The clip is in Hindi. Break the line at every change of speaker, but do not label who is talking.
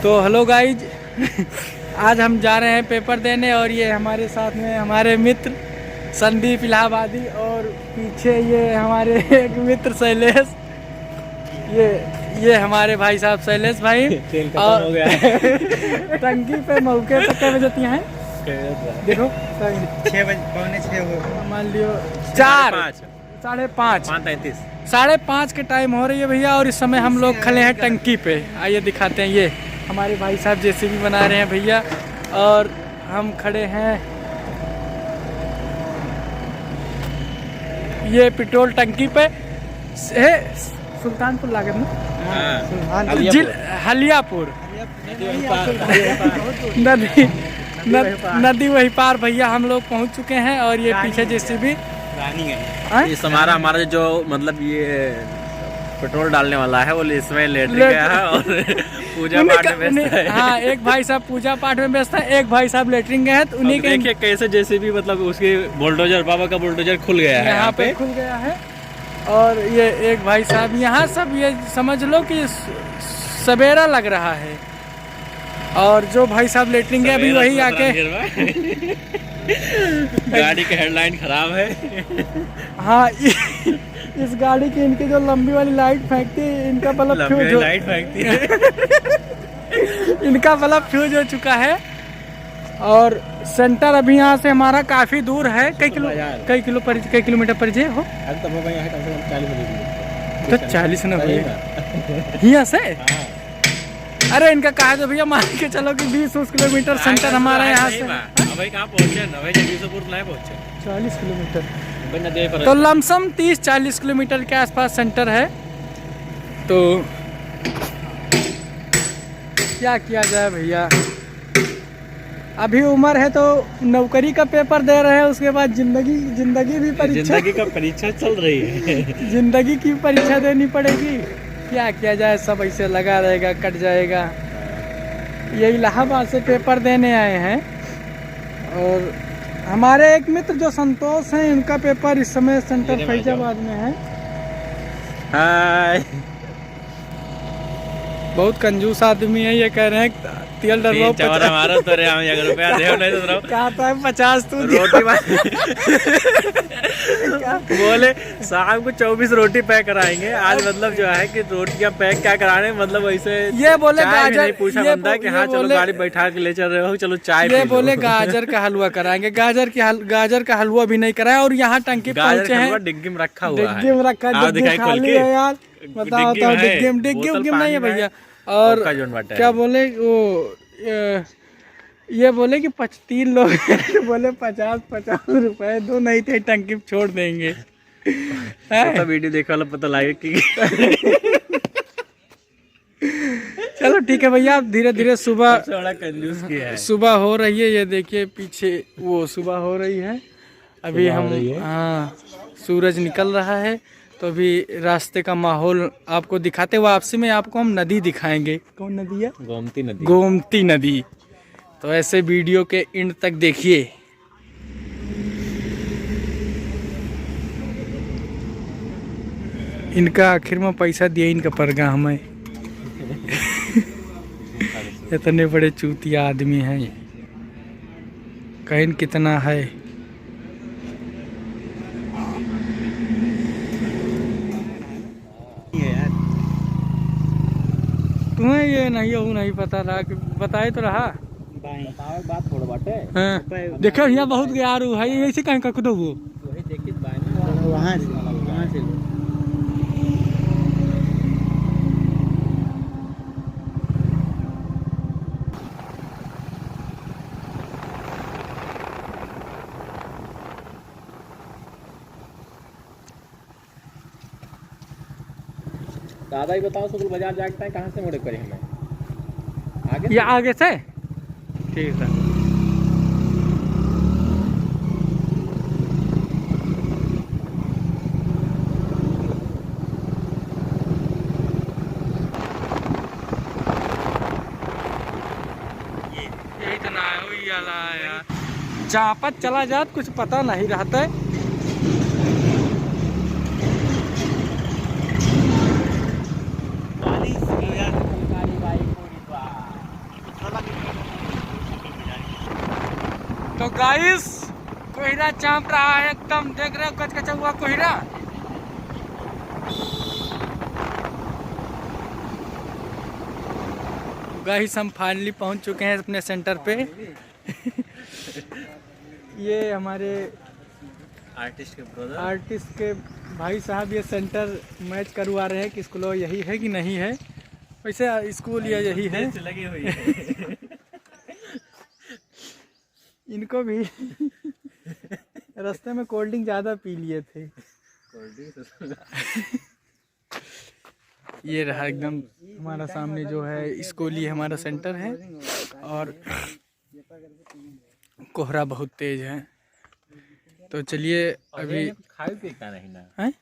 तो हेलो गाइज आज हम जा रहे हैं पेपर देने और ये हमारे साथ में हमारे मित्र संदीप इलाहाबादी और पीछे ये हमारे एक मित्र शैलेश। ये हमारे भाई साहब शैलेश भाई।
तेल खत्म हो गया है।
टंकी पे मौके पर क्या बजती हैं देखो
6 बजे पौने 6 हो
मान लियो 4 5:30 5:30 के टाइम हो रही है भैया। और इस समय हम लोग खड़े हैं टंकी पे। आइए दिखाते हैं। ये हमारे भाई साहब जेसीबी बना रहे हैं भैया और हम खड़े हैं ये पेट्रोल टंकी पे है सुल्तानपुर लागत में हलियापुर नदी वही पार भैया हम लोग पहुंच चुके हैं। और ये पीछे जेसीबी
इस हमारा जो मतलब ये पेट्रोल डालने वाला है वो इसमें लेट गया है और पूजा पाठ में व्यस्त है।
हाँ, एक भाई साहब पूजा पाठ में व्यस्त है, एक भाई साहब लेटरिंग गए हैं। तो उन्हीं के
देखिए कैसे जेसीबी मतलब उसके बुलडोजर बाबा का बुलडोजर खुल गया है
यहाँ पे खुल गया है। और ये एक भाई साहब यहाँ सब ये समझ लो कि सवेरा लग रहा है। और जो भाई साहब लेटरिंग गए अभी वही आके
गाड़ी का हेडलाइन खराब है।
हाँ इस गाड़ी की इनकी जो लंबी वाली लाइट फेंकती है इनका बल्ब फ्यूज
लाइट फेंकती है।
इनका बल्ब फ्यूज हो चुका है। और सेंटर अभी यहाँ से हमारा काफी दूर है। कई किलोमीटर पर जे हो तो 40 न यहाँ से। अरे इनका कहा तो भैया मान के चलो कि 20 किलोमीटर सेंटर हमारा यहाँ से।
कहाँ पहुँचे
40 किलोमीटर तो लमसम 30-40 किलोमीटर के आसपास सेंटर है। तो क्या किया जाए भैया, अभी उम्र है तो नौकरी का पेपर दे रहे हैं। उसके बाद जिंदगी भी परीक्षा
का परीक्षा चल रही है।
जिंदगी की परीक्षा देनी पड़ेगी। क्या किया जाए, सब ऐसे लगा रहेगा कट जाएगा। ये इलाहाबाद से पेपर देने आए हैं और हमारे एक मित्र जो संतोष हैं उनका पेपर इस समय सेंटर फैजाबाद में है।
हाय
बहुत कंजूस आदमी है। ये कह रहे हैं तेल डलवाओ
50 तो रे हम 1 रुपया देव नहीं तो
कहता है 50 तू
रोटी बोले शाम को 24 रोटी पैक कराएंगे। आज मतलब जो है कि रोटियां पैक क्या कराने मतलब वैसे
ये बोले
गाजर नहीं पूछा बंदा कि हाँ चलो गाड़ी बैठा के ले चल रहे हो चलो चाय
ये बोले गाजर का हलवा कराएंगे। गाजर का हलवा भी नहीं कराया। और यहाँ टंकी पहुंचे हैं
डिग्गी में रखा हुआ है।
डिग्गी में रखा खाली है यार। बताओ डिग्गी में नहीं है भैया। और क्या बोले वो ये बोले कि 3 लोग बोले 50 रुपए दो नहीं थे टंकी छोड़ देंगे।
तो वीडियो देखने वाला पता लगे कि
चलो ठीक है भैया। धीरे धीरे सुबह
कंजूस किया है।
सुबह हो रही है। ये देखिए पीछे वो सुबह हो रही है। अभी हम हाँ सूरज निकल रहा है। तो अभी रास्ते का माहौल आपको दिखाते हुए वापसी में आपको हम नदी दिखाएंगे। कौन नदी है? गोमती नदी। तो ऐसे वीडियो के एंड तक देखिए। इनका आखिर में पैसा दिया इनका परगा हमें। इतने बड़े चूतिया आदमी हैं। कहीं कितना है। तुम्हें ये नहीं पता रहा कि बताए तो रहा
बात थोड़ा बाटे।
हाँ। देखो यहाँ बहुत यार है ऐसे कहीं का खुद वो
वहाँ दादा ही बताओ सुकुल बाजार जागता है कहाँ से मुड़े करे हमें आगे
ये आगे से ठीक है। यही तो ना यार जहाँ पर चला जात कुछ पता नहीं रहता है। तो गाइस कोहरा चाप रहा है एकदम, देख रहे हो कचकचा हुआ कोहरा। गाइस हम फाइनली पहुंच चुके हैं अपने सेंटर पे। ये हमारे आर्टिस्ट के भाई साहब ये सेंटर मैच करवा रहे हैं कि स्कूल यही है कि नहीं है। वैसे स्कूल यही है,
लगी हुई है।
इनको भी रास्ते में कोल्ड ड्रिंक ज़्यादा पी लिए थे। ये रहा एकदम हमारा सामने जो है स्कूल, ये हमारा सेंटर है और कोहरा बहुत तेज है। तो चलिए अभी
खाई पीता नहीं ना
हैं?